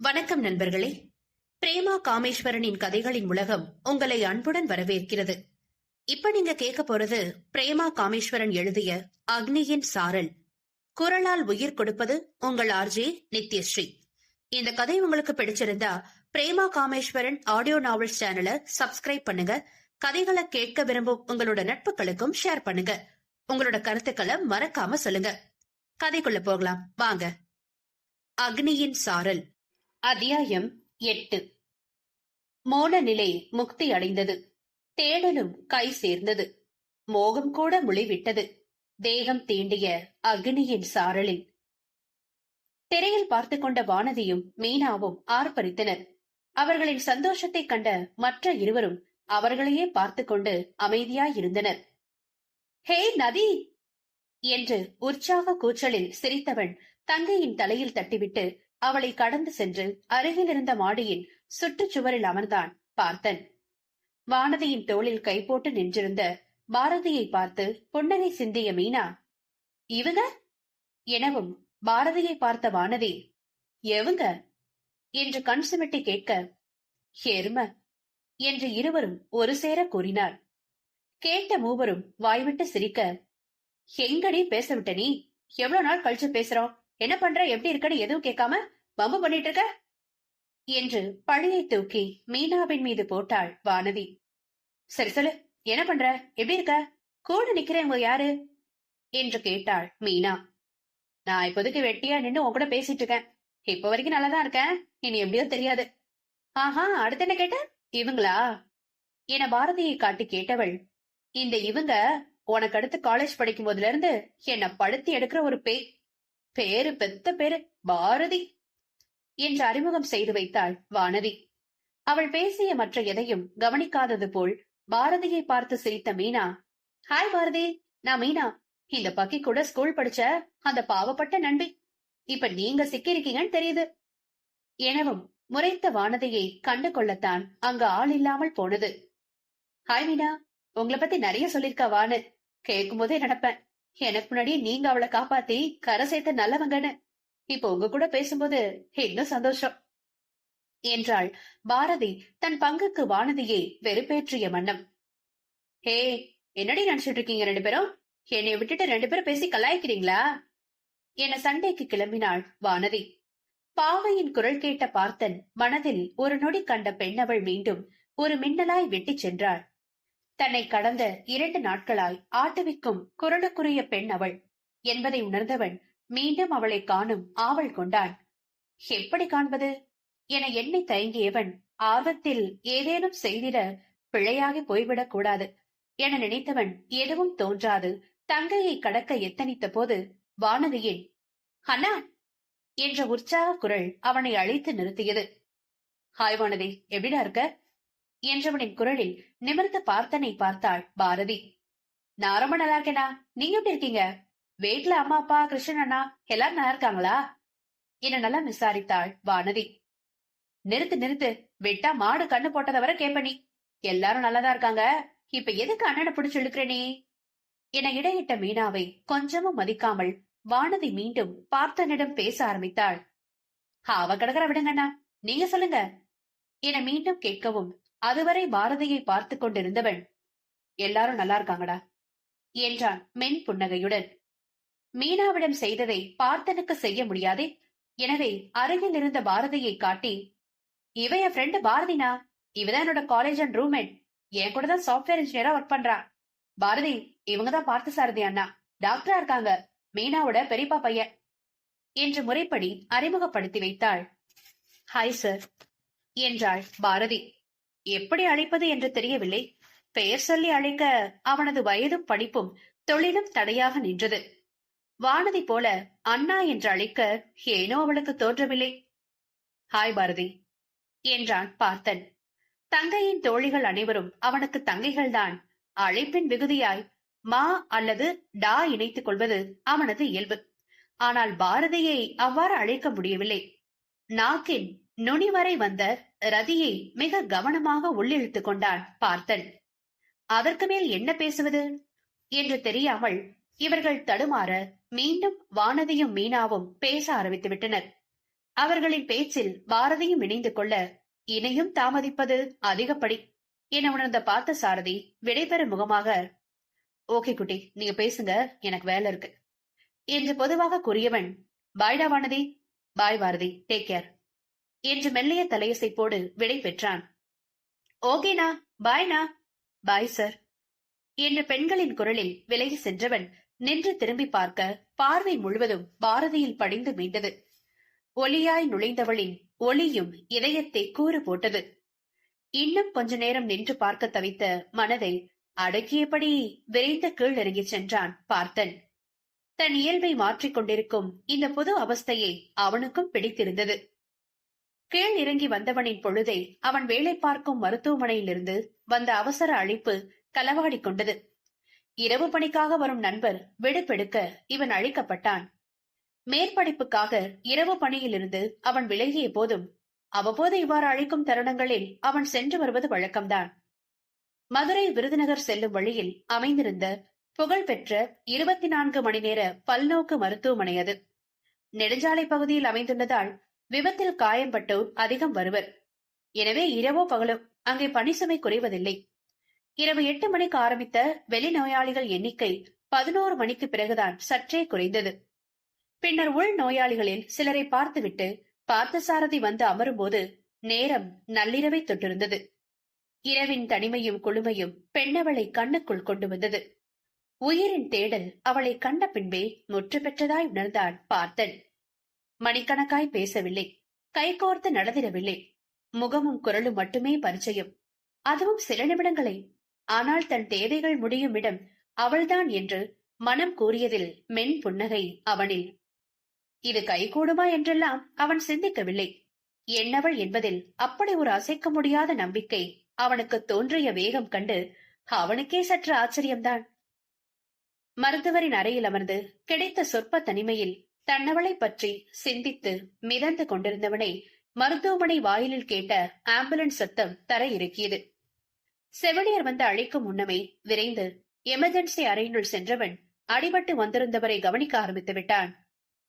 வணக்கம் நண்பர்களே. பிரேமா காமேஸ்வரனின் கதைகளின் உலகம் உங்களை அன்புடன் வரவேற்கிறது. இப்ப நீங்க கேட்க போறது பிரேமா காமேஸ்வரன் எழுதிய அக்னியின் சாரல். குரலால் உயிர் கொடுப்பது உங்கள் ஆர்ஜே நித்யஸ்ரீ. இந்த கதை உங்களுக்கு பிடிச்சிருந்தா பிரேமா காமேஸ்வரன் ஆடியோ நாவல்ஸ் சேனலை சப்ஸ்கிரைப் பண்ணுங்க. கதைகளை கேட்க விரும்பும் உங்களோட நட்புகளுக்கும் ஷேர் பண்ணுங்க. உங்களோட கருத்துக்களை மறக்காம சொல்லுங்க. கதைக்குள்ள போகலாம் வாங்க. அக்னியின் சாரல். அத்தியாயம் 8. மோன நிலை முக்தி அடைந்தது. தேடலும் கை சேர்ந்தது. மோகம் கூட முளைவிட்டது. தேகம் தீண்டிய அக்னியின் சாரலில் திரையில் பார்த்து கொண்ட வானதியும் மீனாவும் ஆர்ப்பரித்தனர். அவர்களின் சந்தோஷத்தை கண்ட மற்ற இருவரும் அவர்களையே பார்த்து கொண்டு அமைதியாயிருந்தனர். ஹே நதி என்று உற்சாக கூச்சலில் சிரித்தவன் தங்கையின் தலையில் தட்டிவிட்டு அவளை கடந்து சென்று அருகில் இருந்த மாடியின் சுற்றுச்சுவரில் அமர்ந்தான் பார்த்தன். வானதியின் தோளில் கை போட்டு நின்றிருந்த பாரதியை பார்த்து புன்னகை சிந்திய மீனா, இவங்க எனவும் பாரதியை பார்த்த வானதி, எவங்க என்று கண் சிமிட்டி கேட்க, எரும என்று இருவரும் ஒரு சேர கூறினார். கேட்ட மூவரும் வாய்விட்டு சிரிக்க, எங்கடி பேச விட்ட நீ? எவ்வளவு நாள் கழிச்சு பேசுறோம், என்ன பண்ற, எப்படி இருக்கன்னு எதுவும் கேட்காம பம்பு பண்ணிட்டு இருக்க என்று பழியை தூக்கி மீனாவின் மீது போட்டாள் வானதி. சரி சொல்லு, என்ன பண்ற, எப்படி இருக்க, கூட நிக்கிறவங்க யாரு என்று கேட்டாள் மீனா. நான் இப்போதைக்கு வெட்டியா நின்னு உன் கூட பேசிட்டு இருக்கேன். இப்ப வரைக்கும் நல்லாதான் இருக்கேன், இனி எப்படியோ தெரியாது. ஆஹா, அடுத்து என்ன கேட்ட? இவங்களா என பாரதியை காட்டி கேட்டவள், இந்த இவங்க உனக்கு அடுத்து காலேஜ் படிக்கும் போதுல இருந்து என்ன படுத்தி எடுக்கிற ஒரு பேரு பெத்த பேரு பாரதி என்று அறிமுகம் செய்து வைத்தாள் வானதி. அவள் பேசிய மற்ற எதையும் கவனிக்காதது போல் பாரதியை பார்த்து சிரித்த மீனா, ஹாய் பாரதி, நான் மீனா, இந்த பக்கி கூட ஸ்கூல் படிச்ச அந்த பாவப்பட்ட நண்பி. இப்ப நீங்க சிக்கிருக்கீங்கன்னு தெரியுது எனவும் முறைத்த வானதியை கண்டு கொள்ளத்தான் அங்கு ஆள் இல்லாமல் போனது. ஹாய் மீனா, உங்களை பத்தி நிறைய சொல்லிருக்கா வானு, கேட்கும் போதே நினைப்பேன், எனக்கு முன்னாடியே நீங்க அவளை காப்பாத்தி கரை சேர்த்த நல்லவங்கன்னு. இப்ப உங்க கூட பேசும்போது இன்னும் சந்தோஷம் என்றாள் பாரதி தன் பங்குக்கு வானதியை வெறுப்பேற்றிய வண்ணம். ஹே, என்னடி நினைச்சிட்டு இருக்கீங்க ரெண்டு பேரும்? என்னை விட்டுட்டு ரெண்டு பேரும் பேசி கலாய்க்கிறீங்களா என சண்டைக்கு கிளம்பினாள் வானதி. பாவையின் குரல் கேட்ட பார்த்தன் மனதில் ஒரு நொடி கண்ட பெண்ணவள் மீண்டும் ஒரு மின்னலாய் வெட்டி சென்றாள். தன்னை கடந்த 2 நாட்களாய் ஆட்டுவிக்கும் குரலுக்குரிய பெண் அவள் என்பதை உணர்ந்தவன் மீண்டும் அவளை காணும் ஆவல் கொண்டான். எப்படி காண்பது என எண்ணி தயங்கியவன் ஆர்வத்தில் ஏதேனும் செய்திட பிழையாகி போய்விடக் கூடாது என நினைத்தவன் எதுவும் தோன்றாது தங்கையை கடக்க எத்தனித்த போது வானதியின் அண்ணா என்ற உற்சாக குரல் அவனை அழைத்து நிறுத்தியது. ஹாய் வானதி, எப்படிடா இருக்க என்றவனின் குரலில் நிமிர்ந்து பார்த்தனை பார்த்தாள் பாரதி. நான் ரொம்ப நல்லா இருக்கேனா, நீங்க எப்படி இருக்கீங்க? வீட்டுல அம்மா அப்பா கிருஷ்ணன் அண்ணா எல்லாரும் நல்லா இருக்காங்களா என நல்லா விசாரித்தாள் வானதி. நிறுத்து நிறுத்து, விட்டா மாடு கண்ணு போட்டதை வர கேப்பனி. எல்லாரும் நல்லாதான் இருக்காங்க, இப்ப எதுக்கு அண்ணனை பிடிச்சு இழுக்கிற நீ என இடையிட்ட மீனாவை கொஞ்சமும் மதிக்காமல் வானதி மீண்டும் பார்த்தனிடம் பேச ஆரம்பித்தாள். அவ கிடக்குற விடுங்கண்ணா, நீங்க சொல்லுங்க என மீண்டும் கேட்கவும் அதுவரை பாரதியை பார்த்து கொண்டிருந்தவன், எல்லாரும் நல்லா இருக்காங்கடா என்றான் மென் புன்னகையுடன். மீனாவிடம் செய்ததை பார்த்தனுக்கு செய்ய முடியாதே, எனவே அருகில் இருந்த பாரதியை காட்டி, இவ என் ஃப்ரெண்டு பாரதினா, இவதான் என்னோட காலேஜ் அண்ட் ரூம்மேட், என் கூட தான் சாப்ட்வேர் இன்ஜினியரா ஒர்க் பண்றா. பாரதி, இவங்கதான் பார்த்த சாரதி அண்ணா, டாக்டரா இருக்காங்க, மீனாவோட பெரியப்பா பையன் என்று முறைப்படி அறிமுகப்படுத்தி வைத்தாள். ஹாய் சார் என்றாள் பாரதி. எப்படி அழைப்பது என்று தெரியவில்லை. பெயர் சொல்லி அழைக்க அவனது வயதும் படிப்பும் தொழிலும் தடையாக நின்றது. வானதி போல அண்ணா என்று அழைக்க ஏனோ அவளுக்கு தோன்றவில்லை. ஹாய் பாரதி என்றான் பார்த்தன். தங்கையின் தோழிகள் அனைவரும் அவனுக்கு தங்கைகள்தான். அழைப்பின் விகுதியாய் மா அல்லது டா இணைத்துக் கொள்வது அவனது இயல்பு. ஆனால் பாரதியை அவ்வாறு அழைக்க முடியவில்லை. நாக்கின் நுனி வரை வந்த ரதியை மிக கவனமாக உள்ளிழுத்துக் கொண்டான் பார்த்தன். அதற்கு மேல் என்ன பேசுவது என்று தெரியாமல் இவர்கள் தடுமாற மீண்டும் வானதியும் மீனாவும் பேச ஆரம்பித்து விட்டனர். அவர்களின் பேச்சில் பாரதியும் இணைந்து கொள்ள இணையும் தாமதிப்பது அதிகப்படி என உணர்ந்த பார்த்த சாரதி விடைபெறும் முகமாக, ஓகே குட்டி, நீங்க பேசுங்க, எனக்கு வேலை இருக்கு என்று பொதுவாக கூறியவன், பாய்டா வானதி, பாய் பாரதி, டேக் கேர் என்று மெல்லிய தலையசைப்போடு விடை பெற்றான். ஓகேனா, பாய்னா, பாய் சார் என்று பெண்களின் குரலில் விலகி சென்றவன் நின்று திரும்பி பார்க்க பார்வை முழுவதும் பாரதியில் படிந்து மீண்டது. ஒளியாய் நுழைந்தவளின் ஒளியும் இதயத்தை கூறு போட்டது. இன்னும் கொஞ்ச நேரம் நின்று பார்க்க தவித்த மனதை அடக்கியபடி விரைந்த கீழ் இறங்கி சென்றான் பார்த்தன். தன் இயல்பை மாற்றிக் கொண்டிருக்கும் இந்த புது அவஸ்தையை அவனுக்கும் பிடித்திருந்தது. கீழ் இறங்கி வந்தவனின் பொழுதை அவன் வேலை பார்க்கும் மருத்துவமனையிலிருந்து வந்த அவசர அழைப்பு களவாடி கொண்டது. இரவு பணிக்காக வரும் நண்பர் விடுப்பெடுக்க இவன் அழைக்கப்பட்டான். மேற்படிப்புக்காக இரவு பணியிலிருந்து அவன் விலகிய போதும் அவ்வப்போது இவ்வாறு அழைக்கும் தருணங்களில் அவன் சென்று வருவது வழக்கம்தான். மதுரை விருதுநகர் செல்லும் வழியில் அமைந்திருந்த புகழ்பெற்ற 24 மணி நேர பல்நோக்கு மருத்துவமனை அது. நெடுஞ்சாலை பகுதியில் அமைந்துள்ளதால் விபத்தில் காயம்பட்டோர் அதிகம் வருவர். எனவே இரவோ பகலோ அங்கே பணிசுமை குறைவதில்லை. இரவு 8 மணிக்கு ஆரம்பித்த வெளிநோயாளிகள் எண்ணிக்கை 11 மணிக்கு பிறகுதான் சற்றே குறைந்தது. பின்னர் உள் நோயாளிகளில் சிலரை பார்த்துவிட்டு பார்த்தசாரதி வந்து அமரும்போது நேரம் நள்ளிரவை தொட்டிருந்தது. இரவின் தனிமையும் குளுமையும் பெண்ணவளை கண்ணுக்குள் கொண்டு வந்தது. உயிரின் தேடல் அவளை கண்ட பின்பே முற்று பெற்றதாய் உணர்ந்தான் பார்த்தன். மணிக்கணக்காய் பேசவில்லை, கைகோர்த்து நடந்திடவில்லை. முகமும் குரலும் மட்டுமே பரிச்சயம், அதுவும் சில நிமிடங்களை. ஆனால் தன் தேவைகள் முடியும் இடம் அவள்தான் என்று மனம் கூறியதில் மென் புன்னகை அவனில். இது கைகூடுமா என்றெல்லாம் அவன் சிந்திக்கவில்லை. என்னவள் என்பதில் அப்படி ஒரு அசைக்க முடியாத நம்பிக்கை அவனுக்கு தோன்றிய வேகம் கண்டு அவனுக்கே சற்று ஆச்சரியம்தான். மருத்துவரின் அறையில் அமர்ந்து கிடைத்த சொற்ப தனிமையில் தன்னவளை பற்றி சிந்தித்து மிதந்து கொண்டிருந்தவனை மருத்துவமனை வாயிலில் கேட்ட ஆம்புலன்ஸ் சத்தம் தர இறக்கியது. செவிலியர் வந்து அழைக்கும் முன்னமே விரைந்து எமர்ஜென்சி அறையினுள் சென்றவன் அடிபட்டு வந்திருந்தவரை கவனிக்க ஆரம்பித்து விட்டான்.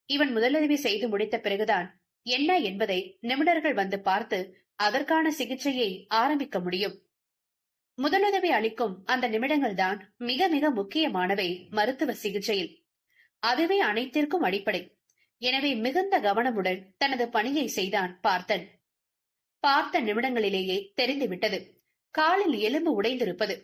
இவன் முதலுதவி செய்து முடித்த பிறகுதான் என்ன என்பதை நிபுணர்கள் வந்து பார்த்து அதற்கான சிகிச்சையை ஆரம்பிக்க முடியும். முதலுதவி அளிக்கும் அந்த நிமிடங்கள் தான் மிக மிக முக்கியமானவை மருத்துவ சிகிச்சையில். அதுவே அனைத்திற்கும் அடிப்படை. எனவே மிகுந்த கவனமுடன் தனது பணியை செய்தான் பார்த்தன். பார்த்த நிமிடங்களிலேயே தெரிந்துவிட்டது காலில் எலும்பு உடைந்திருப்பது.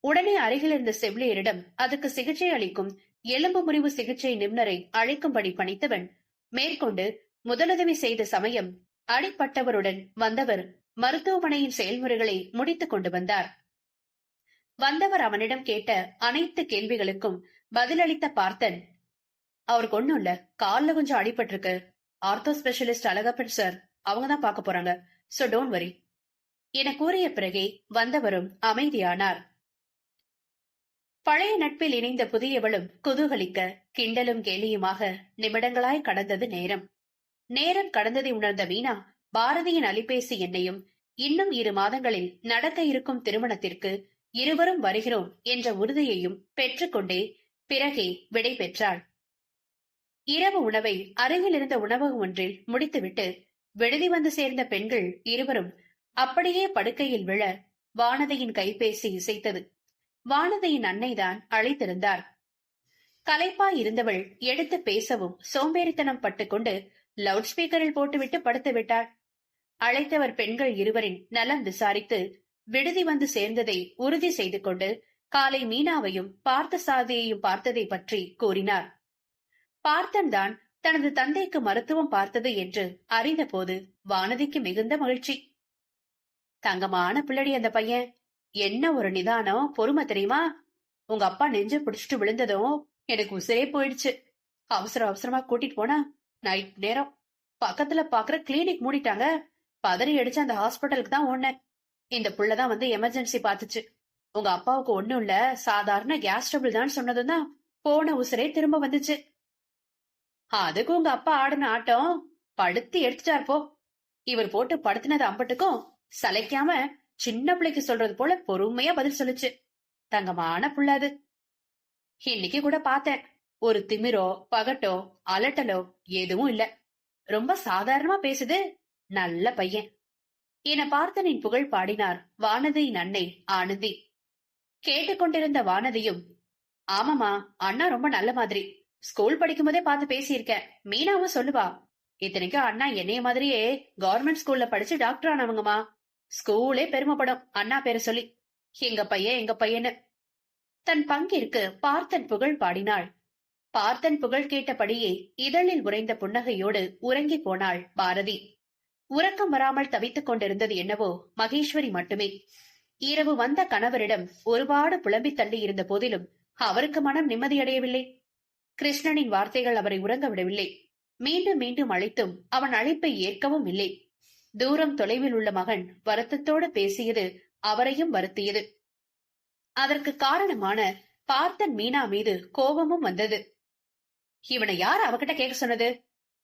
உடனே அருகில் இருந்த செவிலியரிடம் அதுக்கு சிகிச்சை அளிக்கும் எலும்பு முறிவு சிகிச்சை நிபுணரை அழைக்கும்படி பணித்தவன் மேற்கொண்டு முதலுதவி செய்த சமயம் அடிப்பட்டவருடன் வந்தவர் மருத்துவமனையின் செயல்முறைகளை முடித்துக் கொண்டு வந்தார். வந்தவர் அவனிடம் கேட்ட அனைத்து கேள்விகளுக்கும் பதிலளித்த பார்த்தன், அவருக்கு ஒண்ணும் இல்ல, கால்ல கொஞ்சம் அடிபட்டிருக்கு, ஆர்த்தோ ஸ்பெஷலிஸ்ட் அழகப்பன் சார் அவங்கதான் பார்க்க போறாங்க, சோ டோன்ட் வரி என கூறிய பிறகே வந்தவரும் அமைதியானார். பழைய நட்பில் இணைந்த புதியவளும் குதூகலிக்க கிண்டலும் கேலியுமாக நிமிடங்களாய் கடந்தது நேரம். நேரம் கடந்ததை உணர்ந்த மீனா பாரதியின் அலிபேசி எண்ணையும் இன்னும் 2 மாதங்களில் நடக்க இருக்கும் திருமணத்திற்கு இருவரும் வருகிறோம் என்ற உறுதியையும் பெற்றுக்கொண்டே பிறகே விடை பெற்றாள். இரவு உணவை அருகில் இருந்த உணவகம் ஒன்றில் முடித்துவிட்டு விடுதி வந்து சேர்ந்த பெண்கள் இருவரும் அப்படியே படுக்கையில் விழ வானதியின் கைபேசி இசைத்தது. வானதியின் அன்னைதான் அழைத்திருந்தார். களைப்பாய் இருந்தவள் எடுத்து பேசவும் சோம்பேறித்தனம் பட்டுக்கொண்டு லவுட் ஸ்பீக்கரில் போட்டுவிட்டு படுத்து விட்டாள். அழைத்தவர் பெண்கள் இருவரின் நலம் விசாரித்து விடுதி வந்து சேர்ந்ததை உறுதி செய்து கொண்டு காலை மீனாவையும் பார்த்தசாரதியையும் பார்த்ததை பற்றி கூறினார். பார்த்தன் தான் தனது தந்தைக்கு மருத்துவம் பார்த்தது என்று அறிந்த போது வானதிக்கு மிகுந்த மகிழ்ச்சி. தங்கமான பிள்ளடி அந்த பையன், என்ன ஒரு நிதானம் பொறுமை தெரியுமா? உங்க அப்பா நெஞ்சு பிடிச்சிட்டு விழுந்ததும் எனக்கு உசிரே போயிடுச்சு. அவசர அவசரமா கூட்டிட்டு போனா நைட் நேரம் பக்கத்துல பாக்குற கிளினிக் மூடிட்டாங்க. பதறி அடிச்சு அந்த ஹாஸ்பிட்டலுக்கு தான் ஓடினேன். இந்த புள்ளதான் வந்து எமர்ஜென்சி பாத்துச்சு. உங்க அப்பாவுக்கு ஒண்ணும் இல்ல, சாதாரண கேஸ் ட்ரபிள் தான் சொன்னதும் தான் போன உசிரே திரும்ப வந்துச்சு. அதுக்கு உங்க அப்பா ஆடின ஆட்டம் படுத்தி எடுத்துட்டார் போ. இவர் போட்டு படுத்தினது அம்பட்டுக்கும் சளைக்காம சின்ன பிள்ளைக்கு சொல்றது போல பொறுமையா பதில் சொல்லுச்சு. தங்கமான புள்ள அது. இன்னைக்கு கூட பார்த்தேன், ஒரு திமிரோ பகட்டோ அலட்டலோ எதுவும் இல்ல. ரொம்ப சாதாரணமா பேசுது, நல்ல பையன் என பார்த்தனின் புகழ் பாடினார் வானதியின் அன்னை ஆனந்தி. கேட்டுக்கொண்டிருந்த வானதியும், ஆமாமா, அண்ணா ரொம்ப நல்ல மாதிரி. ஸ்கூல் படிக்கும் போதே பார்த்து பேசியிருக்கேன். மீனாவும் சொல்லுவா. இத்தனைக்கும் அண்ணா என்னைய மாதிரியே கவர்மெண்ட் ஸ்கூல்ல படிச்சு டாக்டர் ஆனவங்கம்மா. ஸ்கூலே பெருமைப்படும் அண்ணா பேரை சொல்லி. எங்க பையன் எங்க பையன்னு தன் பங்கிற்கு பார்த்தன் புகழ் பாடினாள். பார்த்தன் புகழ் கேட்டபடியே இதழில் உறைந்த புன்னகையோடு உறங்கி போனாள் பாரதி. உறக்கம் வராமல் தவித்துக் கொண்டிருந்தது என்னவோ மகேஸ்வரி மட்டுமே. இரவு வந்த கணவரிடம் ஒருபாடு புலம்பி தள்ளி இருந்த போதிலும் அவருக்கு மனம் நிம்மதியடையவில்லை. கிருஷ்ணனின் வார்த்தைகள் அவரை உறங்க விடவில்லை. மீண்டும் மீண்டும் அழைத்தும் அவன் அழைப்பை ஏற்கவும் இல்லை. தூரம் தொலைவில் உள்ள மகன் வருத்தத்தோடு பேசியது அவரையும் வருத்தியது. அதற்கு காரணமான பார்த்தன் மீனா மீது கோபமும் வந்தது. இவனை யார் அவகிட்ட கேட்க சொன்னது?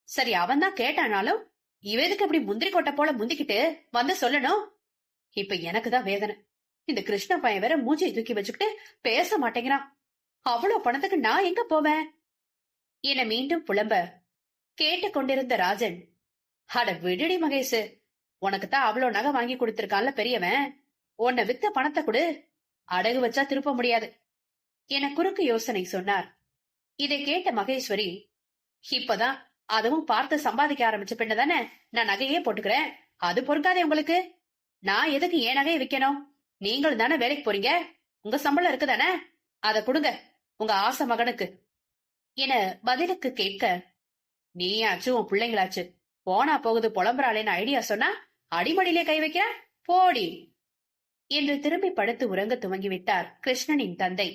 சரி, அவன் தான் கேட்டானாலும் இவ எதுக்கு இப்படி முந்திரி கொட்டை போல முந்திக்கிட்டு வந்து சொல்லணும்? இப்ப எனக்குதான் வேதனை. இந்த கிருஷ்ண பையன் வேற மூஞ்சியை தூக்கி வச்சுக்கிட்டு பேச மாட்டேங்கிறான். அவ்வளவு பணத்துக்கு நான் எங்க போவேன் என மீண்டும் புலம்ப கேட்டுக்கொண்டிருந்த ராஜன், அட விடுடி மகேஷ், உனக்குத்தான் அவ்வளவு நகை வாங்கி கொடுத்திருக்கான்ல பெரியவன், உன்னை வித்த பணத்தை கொடு, அடகு வச்சா திருப்ப முடியாது என குறுக்கு யோசனை சொன்னார். இதை கேட்ட மகேஸ்வரி, இப்பதான் அதுவும் பார்த்து சம்பாதிக்க ஆரம்பிச்ச பெண்ணு தானே நான் நகையே போட்டுக்கிறேன், அது பொறுக்காதே உங்களுக்கு. நான் எதுக்கு ஏன் நகையை விக்கணும்? நீங்களும் தானே வேலைக்கு போறீங்க, உங்க சம்பளம் இருக்குதானே, அதை கொடுங்க உங்க ஆசை மகனுக்கு என பதிலுக்கு கேட்க, நீயாச்சு உன் பிள்ளைங்களாச்சு போனா போகுது புலம்புறாளேன்னு ஐடியா சொன்னா அடிமடியிலே கை வைக்க போடி என்று திரும்பி படுத்து உறங்க துவங்கிவிட்டார் கிருஷ்ணனின் தந்தை.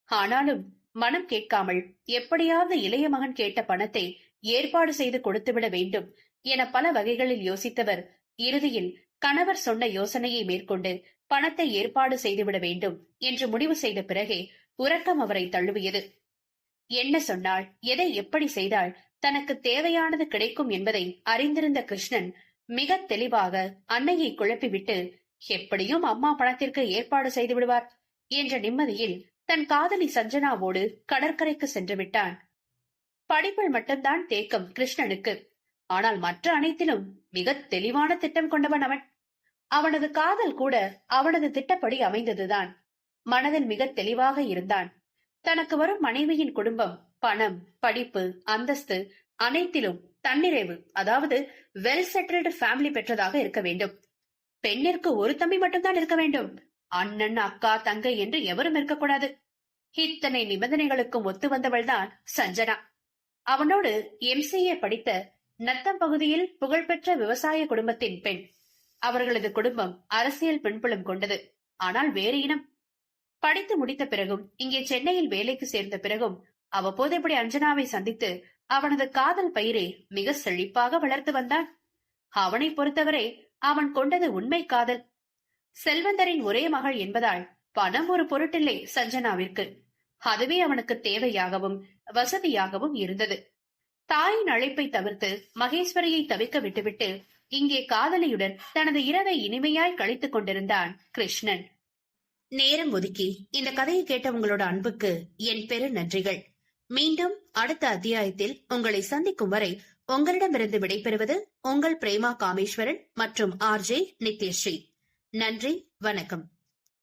ஆனாலும் மனம் கேட்காமல் எப்படியாவது இளைய மகன் கேட்ட பணத்தை ஏற்பாடு செய்து கொடுத்துவிட வேண்டும் என பல வகைகளில் யோசித்தவர் இறுதியில் கணவர் சொன்ன யோசனையை மேற்கொண்டு பணத்தை ஏற்பாடு செய்துவிட வேண்டும் என்று முடிவு செய்த பிறகே உறக்கம் அவரை தழுவியது. என்ன சொன்னாள், எதை எப்படி செய்தால் தனக்கு தேவையானது கிடைக்கும் என்பதை அறிந்திருந்த கிருஷ்ணன் மிக தெளிவாக அன்னையை குழப்பிவிட்டு எப்படியும் அம்மா பணத்திற்கு ஏற்பாடு செய்து விடுவார் என்ற நிம்மதியில் தன் காதலி சஞ்சனாவோடு கடற்கரைக்கு சென்று விட்டான். படிப்பில் மட்டும்தான் தேக்கம் கிருஷ்ணனுக்கு. ஆனால் மற்ற அனைத்திலும் மிக தெளிவான திட்டம் கொண்டவன் அவன். அவனது காதல் கூட அவனது திட்டப்படி அமைந்ததுதான். மனதில் மிக தெளிவாக இருந்தான். தனக்கு வரும் மனைவியின் குடும்பம் பணம், படிப்பு, அந்தஸ்து அனைத்திலும் தன்னிறைவு, அதாவது வெல் செட்டில்டு ஃபேமிலி பெற்றதாக இருக்க வேண்டும். பெண்ணிற்கு ஒரு தம்பி மட்டும்தான் இருக்க வேண்டும். அண்ணன், அக்கா, தங்கை என்று எவரும் இருக்கக்கூடாது. இத்தனை நிபந்தனைகளுக்கும் ஒத்து வந்தவள்தான் சஞ்சனா. அவனோடு MCA படித்த நத்தம் பகுதியில் புகழ்பெற்ற விவசாய குடும்பத்தின் பெண். அவர்களது குடும்பம் அரசியல் பின்புலம் கொண்டது. ஆனால் வேறு இனம். படித்து முடித்த பிறகும் இங்கே சென்னையில் வேலைக்கு சேர்ந்த பிறகும் அவ்வப்போது இப்படி அஞ்சனாவை சந்தித்து அவனது காதல் பயிரை மிக செழிப்பாக வளர்த்து வந்தான். அவனை பொறுத்தவரை அவன் கொண்டது உண்மை காதல். செல்வந்தரின் ஒரே மகள் என்பதால் பணம் ஒரு பொருட்டில்லை சஞ்சனாவிற்கு. அதுவே அவனுக்கு தேவையாகவும் வசதியாகவும் இருந்தது. தாயின் அழைப்பை தவிர்த்து மகேஸ்வரியை தவிக்க விட்டுவிட்டு இங்கே காதலியுடன் தனது இரவை இனிமையாய் கழித்துக் கொண்டிருந்தான் கிருஷ்ணன். நேரம் ஒதுக்கி இந்த கதையை கேட்ட உங்களோட அன்புக்கு என் பெரு நன்றிகள். மீண்டும் அடுத்த அத்தியாயத்தில் உங்களை சந்திக்கும் வரை உங்களிடமிருந்து விடைபெறுவது உங்கள் பிரேமா காமேஸ்வரன் மற்றும் RJ நித்யஸ்ரீ. நன்றி, வணக்கம்.